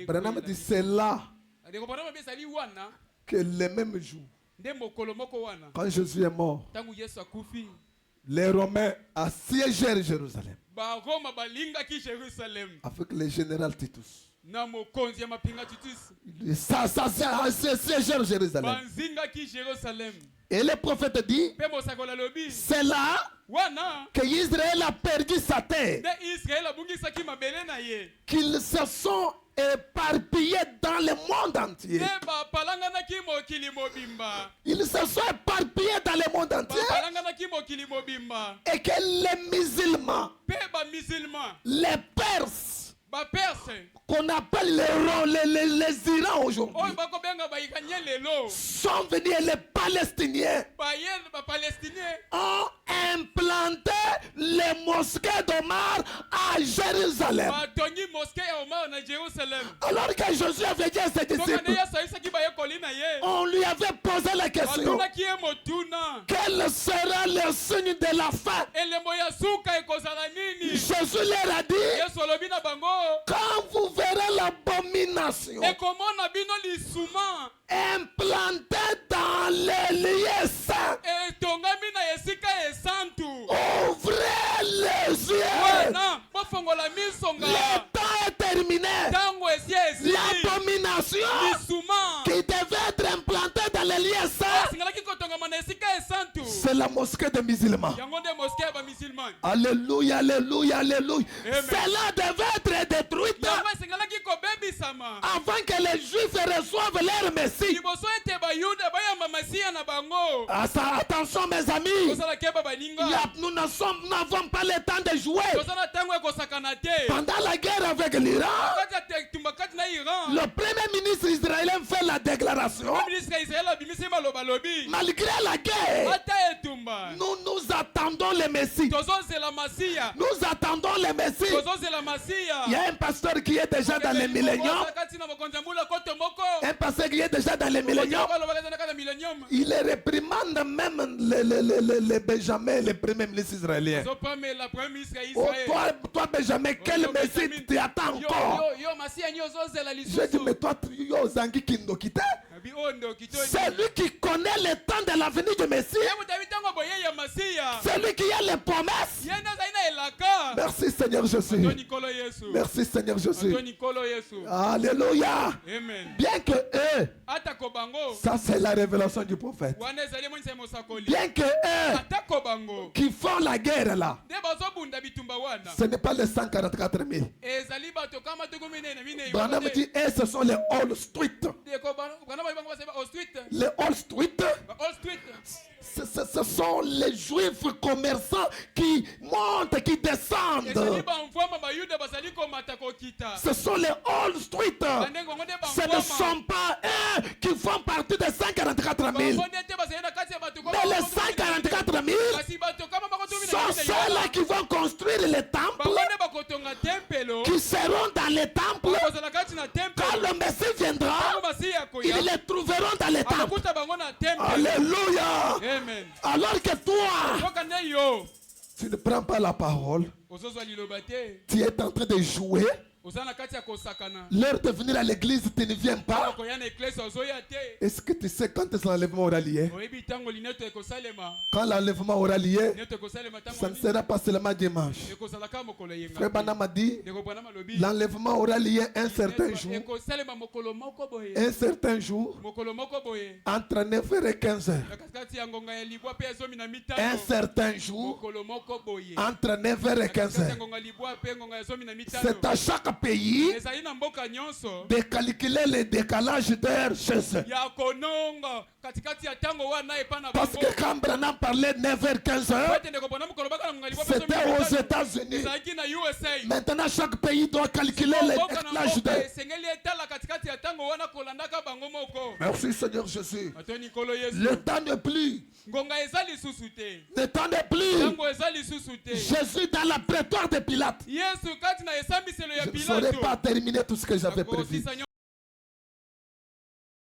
Branham dit c'est là que le même jour, quand Jésus est mort, les Romains assiégèrent Jérusalem avec le général Titus. Ça assiégèrent Jérusalem. Et le prophète dit, c'est là que Israël a perdu sa terre, qu'ils se sont éparpillés dans le monde entier. Ils se sont éparpillés dans le monde entier. Et que les musulmans, les Perses, qu'on appelle les Irans aujourd'hui, sont venus, et les Palestiniens ont implanté les mosquées d'Omar à Jérusalem. Alors que Jésus avait dit à ses disciples, on lui avait posé la question, quel sera le signe de la fin? Jésus leur a dit, quand vous verrez l'abomination implantée dans les lieux saints, ouvrez les yeux. Le temps est terminé. L'abomination qui devait être implantée dans les lieux saints, c'est la mosquée des musulmans. Alléluia, alléluia, alléluia. Cela devait être détruite avant que les Juifs reçoivent leur Messie. Attention mes amis, nous n'avons pas le temps de jouer. Pendant la guerre avec l'Iran, le premier ministre israélien fait la déclaration, malgré la guerre, nous attendons le Messie. Nous attendons le Messie. Il y a un pasteur qui est déjà dans les milléniums. Un pasteur qui est déjà dans les milléniums. Il réprimande même les Benjamin, le premier ministre israélien. Oh, toi Benjamin, quel Messie tu attends encore? Je dis, mais toi, c'est lui qui connaît le temps de la venue du Messie. C'est lui qui a les promesses. Merci Seigneur Jésus. Merci Seigneur Jésus. Alléluia. Bien que eux, ça c'est la révélation du prophète. Bien que eux qui font la guerre là, ce n'est pas les 144 000. Branham dit, ce sont les All Street. Les All Street, ce sont les Juifs commerçants qui montent, qui descendent. Ce sont les All Street. Ce ne sont pas eux qui font partie des 144 000. Mais les 144 000 sont ceux-là qui vont construire les temples, qui seront dans les temples. Quand le Messie viendra, ils les trouveront dans les temples. Alléluia. Alors que toi, tu ne prends pas la parole, tu es en train de jouer. L'heure de venir à l'église, tu ne viens pas. Est-ce que tu sais quand l'enlèvement aura lieu? Quand l'enlèvement aura lieu, ça ne sera pas seulement dimanche. Frère Branham a dit, l'enlèvement aura lieu un certain jour. Un certain jour, entre 9h et 15h. Un certain jour, entre 9h et 15h. C'est à chaque pays de calculer le décalage d'heure chez eux. Parce que quand Branham parlait de 9h-15h, c'était aux États-Unis. Maintenant, chaque pays doit calculer le décalage d'heure. Merci Seigneur Jésus. Le temps n'est plus. Le temps n'est plus. Jésus dans la prétoire de Pilate. Je ne saurais pas terminer tout ce que j'avais prévu.